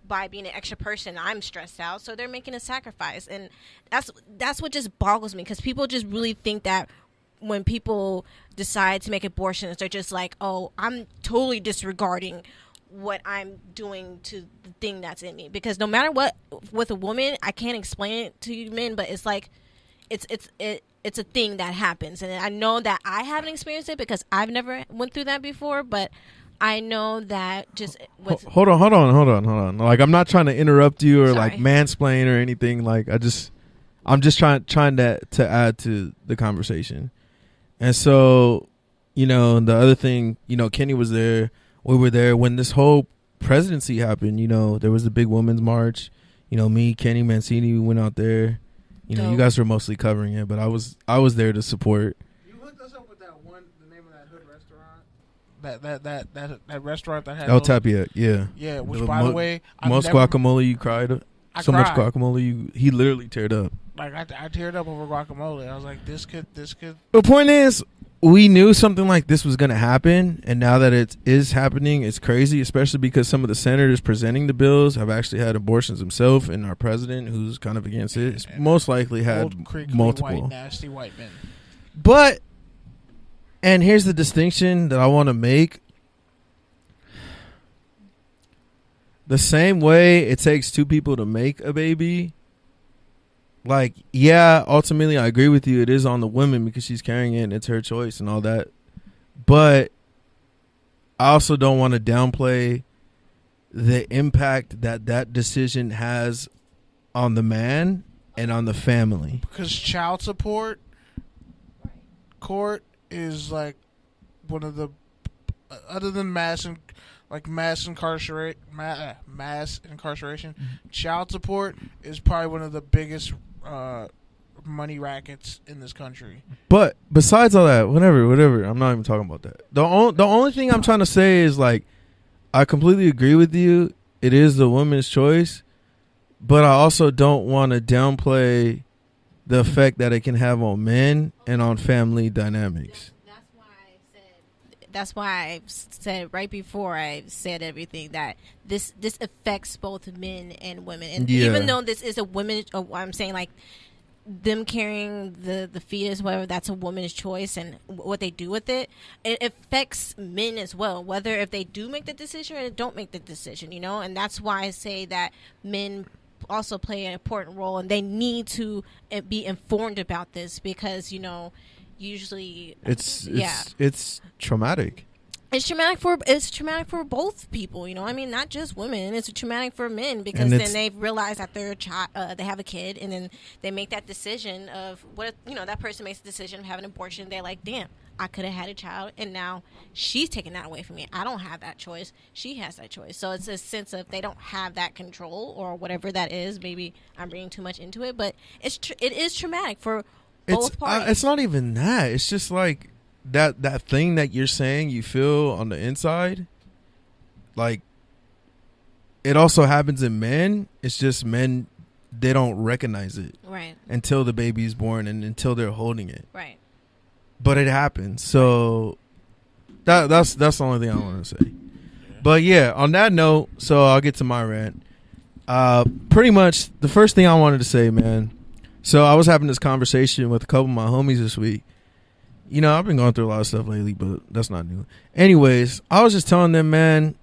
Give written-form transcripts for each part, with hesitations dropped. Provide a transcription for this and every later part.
by being an extra person, I'm stressed out. So they're making a sacrifice. And that's what just boggles me, because people just really think that when people decide to make abortions, they're just like, oh, I'm totally disregarding what I'm doing to the thing that's in me. Because no matter what, with a woman, I can't explain it to you men, but it's like, it's a thing that happens. And I know that I haven't experienced it because I've never went through that before, but I know that just with hold on. Like, I'm not trying to interrupt you or Sorry. like mansplain or anything. Like, I'm just trying to add to the conversation. And so, the other thing, Kenny was there. We were there when this whole presidency happened. There was the big women's march. Me, Kenny, Mancini, we went out there. You guys were mostly covering it, but I was there to support. You hooked us up with the name of that hood restaurant. That restaurant that had El Tapia, yeah. Yeah, which by the way, guacamole you cried. I so cried. much guacamole he literally teared up. Like I teared up over guacamole. I was like, this could. The point is, we knew something like this was going to happen, and now that it is happening, it's crazy, especially because some of the senators presenting the bills have actually had abortions themselves, and our president, who's kind of against it, most likely had multiple. White, nasty white men. But, and here's the distinction that I want to make. The same way it takes two people to make a baby, like, yeah, ultimately I agree with you. It is on the woman because she's carrying it and it's her choice and all that. But I also don't want to downplay the impact that decision has on the man and on the family. Because child support court is like one of the, other than mass incarceration, child support is probably one of the biggest money rackets in this country. But besides all that, whatever, I'm not even talking about that. The only thing I'm trying to say is, like, I completely agree with you. It is the woman's choice, but I also don't want to downplay the effect that it can have on men and on family dynamics. That's why I said right before I said everything that this affects both men and women. And even though this is a woman, I'm saying, like, them carrying the fetus, whatever, that's a woman's choice, and what they do with it, it affects men as well, whether if they do make the decision or don't make the decision, and that's why I say that men also play an important role, and they need to be informed about this, because usually it's traumatic. It's traumatic for both people, I mean, not just women. It's traumatic for men, because then they realize that their child, they have a kid, and then they make that decision of what that person makes the decision of having an abortion. They're like, damn, I could have had a child, and now she's taking that away from me. I don't have that choice. She has that choice. So it's a sense of they don't have that control, or whatever that is. Maybe I'm reading too much into it, but it is traumatic for both parties. It's not even that. It's just like that thing that you're saying you feel on the inside. Like, it also happens in men. It's just men, they don't recognize it until the baby's born and until they're holding it. Right. But it happens. So that's the only thing I want to say. But yeah, on that note, so I'll get to my rant. Pretty much the first thing I wanted to say, man. So I was having this conversation with a couple of my homies this week. I've been going through a lot of stuff lately, but that's not new. Anyways, I was just telling them, man,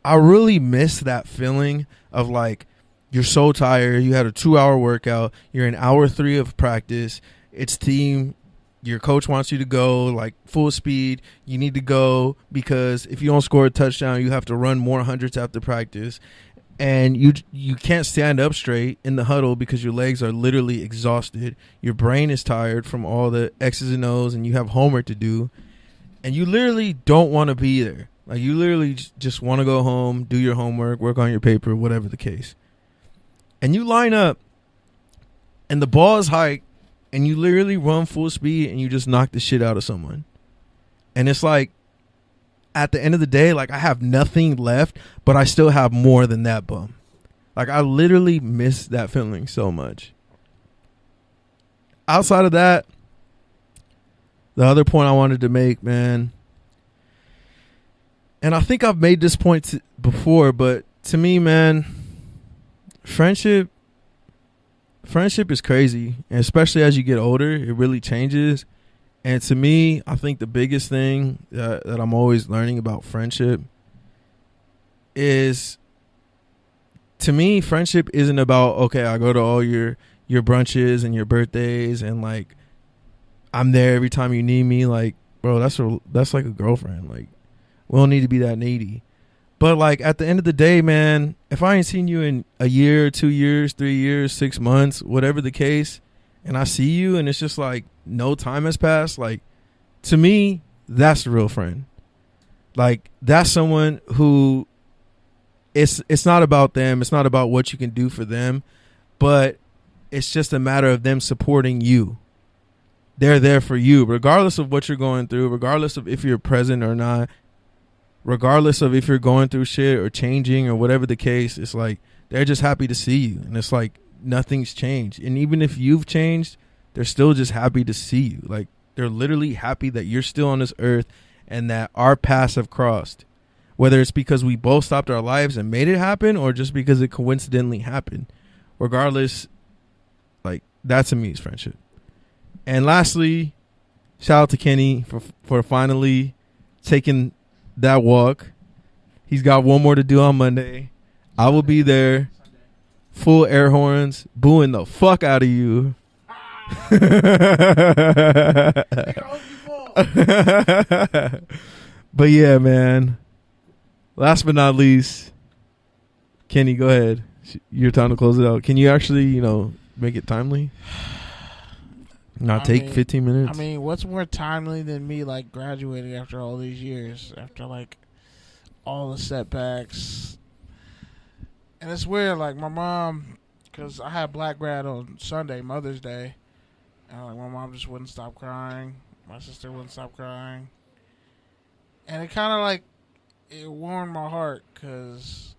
I really miss that feeling of, like, you're so tired. You had a 2-hour workout. You're in hour 3 of practice. It's team. Your coach wants you to go, like, full speed. You need to go because if you don't score a touchdown, you have to run more hundreds after practice. And you can't stand up straight in the huddle because your legs are literally exhausted. Your brain is tired from all the X's and O's, and you have homework to do. And you literally don't want to be there. Like, you literally just want to go home, do your homework, work on your paper, whatever the case. And you line up, and the ball is hiked, and you literally run full speed, and you just knock the shit out of someone. And it's like, at the end of the day, like, I have nothing left, but I still have more than that bum. Like, I literally miss that feeling so much. Outside of that, the other point I wanted to make, man, and I think I've made this point before, but To me, man, friendship is crazy, and especially as you get older, it really changes. And to me, I think the biggest thing that I'm always learning about friendship is, to me, friendship isn't about, okay, I go to all your brunches and your birthdays and like I'm there every time you need me. Like, bro, that's like a girlfriend. Like, we don't need to be that needy. But like at the end of the day, man, if I ain't seen you in a year, 2 years, 3 years, 6 months, whatever the case, and I see you and it's just like no time has passed, like, to me, that's a real friend. Like, that's someone who it's not about them, it's not about what you can do for them, but it's just a matter of them supporting you. They're there for you regardless of what you're going through, regardless of if you're present or not, regardless of if you're going through shit or changing or whatever the case. It's like they're just happy to see you, and it's like nothing's changed. And even if you've changed, they're still just happy to see you. Like, they're literally happy that you're still on this earth and that our paths have crossed, whether it's because we both stopped our lives and made it happen or just because it coincidentally happened. Regardless, like, that to me is friendship. And lastly, shout out to Kenny for finally taking that walk. He's got one more to do on Monday. I will be there, full air horns, booing the fuck out of you. But yeah, man, last but not least, Kenny, go ahead. Your time to close it out. Can you actually, make it timely? Not take 15 minutes? I mean, what's more timely than me, like, graduating after all these years, after, like, all the setbacks? And it's weird, like, my mom, because I had Black Grad on Sunday, Mother's Day, and, like, my mom just wouldn't stop crying. My sister wouldn't stop crying. And it kind of, like, it warmed my heart, because,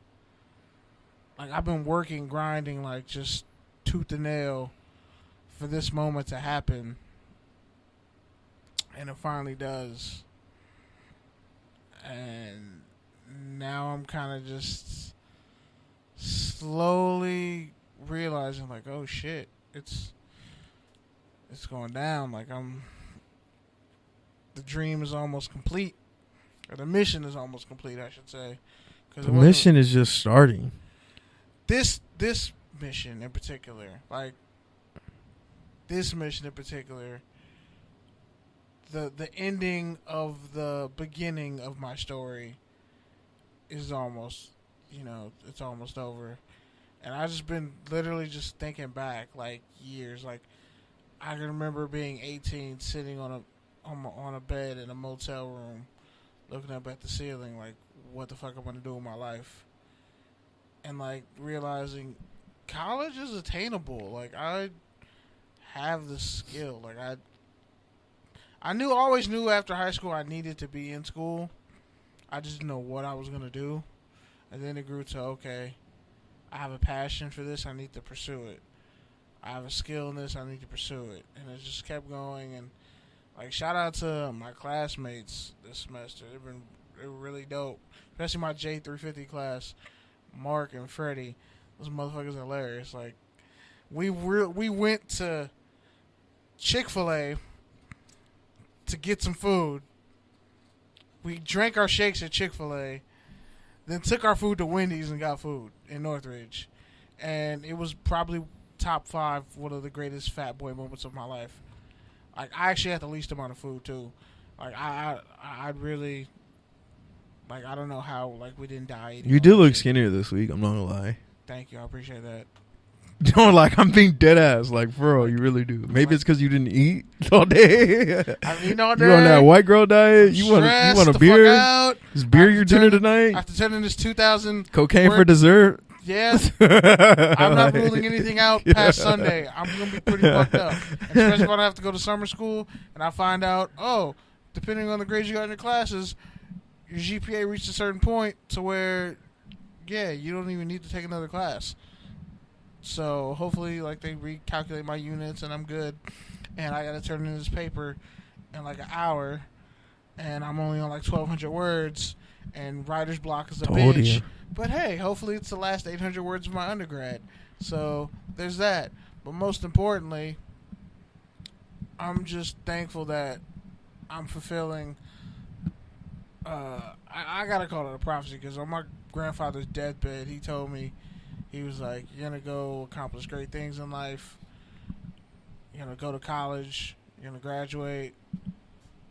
like, I've been working, grinding, like, just tooth and nail for this moment to happen, and it finally does. And now I'm kind of just slowly realizing, like, oh shit, it's going down. Like, the dream is almost complete, or the mission is almost complete, I should say. The mission is just starting. This mission in particular, like, this mission in particular, the ending of the beginning of my story is almost, it's almost over. And I just been literally just thinking back, like, years. Like, I can remember being 18, sitting on a bed in a motel room, looking up at the ceiling, like, what the fuck I'm gonna do with my life, and like realizing college is attainable. Like, I have the skill. Like, I always knew after high school I needed to be in school. I just didn't know what I was gonna do, and then it grew to, okay, I have a passion for this, I need to pursue it. I have a skill in this, I need to pursue it. And it just kept going. And, like, shout out to my classmates this semester. They were really dope, especially my J350 class, Mark and Freddie. Those motherfuckers are hilarious. Like, we went to Chick-fil-A to get some food. We drank our shakes at Chick-fil-A, then took our food to Wendy's and got food in Northridge. And it was probably top 5, one of the greatest fat boy moments of my life. Like, I actually had the least amount of food too. Like, I really, like, I don't know how, like, we didn't die. You do look skinnier this week, I'm not gonna lie. Thank you, I appreciate that. No, like, I'm being dead ass. Like, for real, you really do. Maybe it's because you didn't eat all day. I've eaten all day. You on that white girl diet? You want a beer? Is beer your dinner tonight? After turning this 2,000 cocaine for dessert. Yeah, I'm not ruling anything out past Sunday. I'm gonna be pretty fucked up, especially when I have to go to summer school and I find out, depending on the grades you got in your classes, your GPA reached a certain point to where, you don't even need to take another class. So hopefully, like, they recalculate my units and I'm good. And I got to turn in this paper in like an hour. and I'm only on like 1,200 words, and writer's block is a bitch. But hey, hopefully it's the last 800 words of my undergrad. So there's that. But most importantly, I'm just thankful that I'm fulfilling. I gotta call it a prophecy, because on my grandfather's deathbed, he told me, he was like, "You're gonna go accomplish great things in life. You're gonna go to college. You're gonna graduate.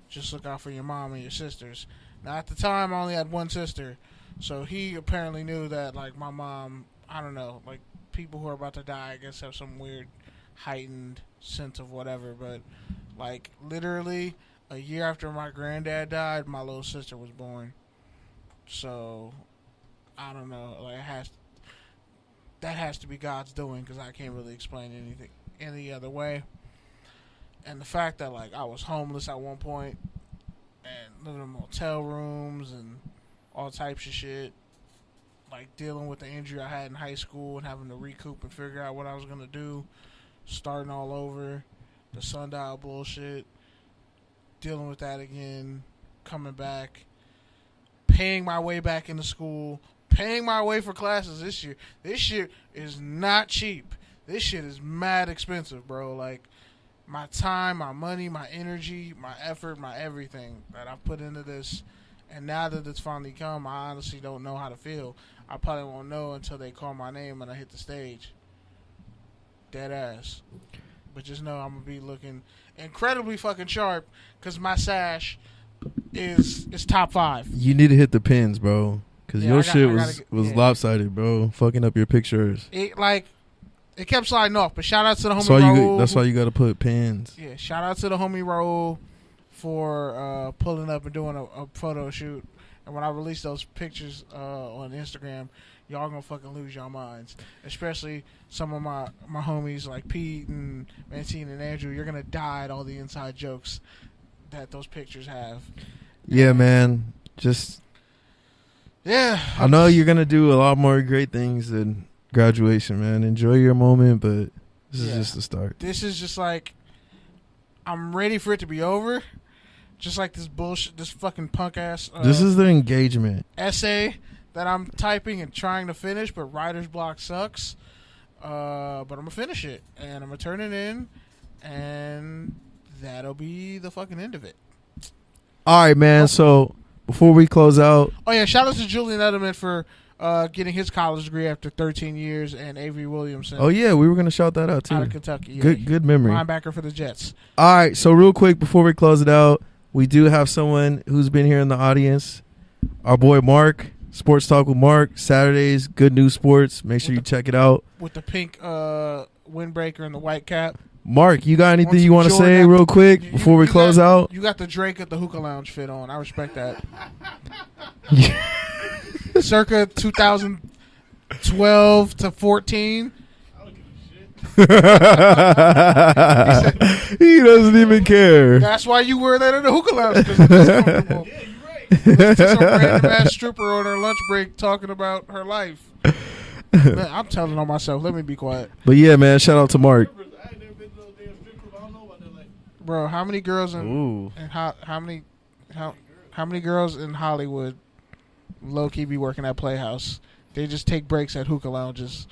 Just look out for your mom and your sisters." Now, at the time, I only had one sister, so he apparently knew that, like, my mom, I don't know, like, people who are about to die, I guess, have some weird heightened sense of whatever. But, like, literally a year after my granddad died, my little sister was born. So I don't know, like, that has to be God's doing, because I can't really explain anything any other way. And the fact that, like, I was homeless at one point and living in motel rooms and all types of shit, like dealing with the injury I had in high school and having to recoup and figure out what I was gonna do, starting all over, the sundial bullshit, dealing with that again, coming back, paying my way back into school, paying my way for classes this year. This shit is not cheap. This shit is mad expensive, bro. Like, my time, my money, my energy, my effort, my everything that I've put into this. And now that it's finally come, I honestly don't know how to feel. I probably won't know until they call my name and I hit the stage. Dead ass. But just know I'm going to be looking incredibly fucking sharp, because my sash is top 5. You need to hit the pins, bro. Because your shit was lopsided, bro. Fucking up your pictures. It kept sliding off, but shout out to the homie Raul. That's why you got to put pins. Yeah, shout out to the homie Raul for pulling up and doing a photo shoot. And when I release those pictures on Instagram, y'all gonna fucking lose your minds. Especially some of my homies like Pete and Mancine and Andrew. You're gonna die at all the inside jokes that those pictures have. Yeah, man. I know you're gonna do a lot more great things than graduation, man. Enjoy your moment, but this is just the start. This is just like, I'm ready for it to be over. Just like this bullshit, this fucking punk ass. This is the engagement essay that I'm typing and trying to finish, but writer's block sucks. But I'm gonna finish it and I'm gonna turn it in, and that'll be the fucking end of it. All right, man. So before we close out, shout out to Julian Edelman for getting his college degree after 13 years, and Avery Williamson. Oh yeah, we were gonna shout that out too. Out of Kentucky. Yeah. Good memory. Linebacker for the Jets. All right, so real quick before we close it out, we do have someone who's been here in the audience. Our boy Mark, Sports Talk with Mark, Saturdays, Good News Sports. Make sure you check it out. With the pink windbreaker and the white cap. Mark, you got anything you want to say real quick before we close out? You got the Drake at the hookah lounge fit on. I respect that. Circa 2012 to 14. He doesn't even care. That's why you wear that at the hookah lounge, because it's comfortable. Yeah, you're right. Listen to some random ass stripper on her lunch break talking about her life. Man, I'm telling on myself. Let me be quiet. But yeah, man, shout out to Mark. Bro, how many girls in how many girls in Hollywood low key be working at Playhouse? They just take breaks at hookah lounges.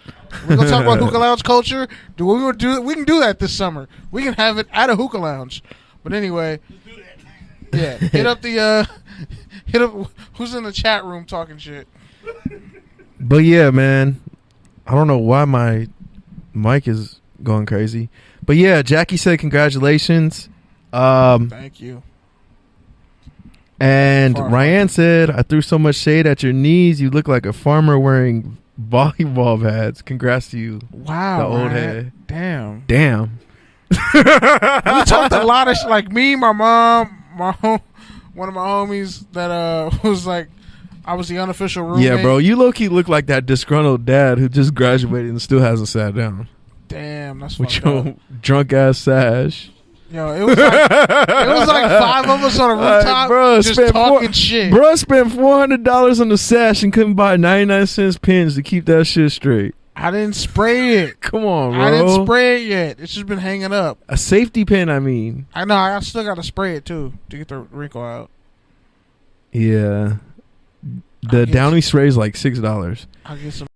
We're gonna talk about hookah lounge culture. We can do that this summer. We can have it at a hookah lounge. But anyway, yeah, hit up who's in the chat room talking shit. But yeah, man, I don't know why my mic is going crazy. But yeah, Jackie said congratulations. Thank you. And Ryan said, I threw so much shade at your knees. You look like a farmer wearing volleyball pads. Congrats to you. Wow. The old head. Damn. We talked a lot of shit. Like me, my mom, one of my homies that was like, I was the unofficial roommate. Yeah, bro. You low-key look like that disgruntled dad who just graduated and still hasn't sat down. Damn, that's with fucked your up. Drunk-ass sash. Yo, it was like 5 of us on a rooftop just talking shit. Bro spent $400 on the sash and couldn't buy 99-cent pins to keep that shit straight. I didn't spray it. Come on, bro. I didn't spray it yet. It's just been hanging up. A safety pin, I mean. I know. I still got to spray it, too, to get the wrinkle out. Yeah. The Downy spray is like $6. I'll get some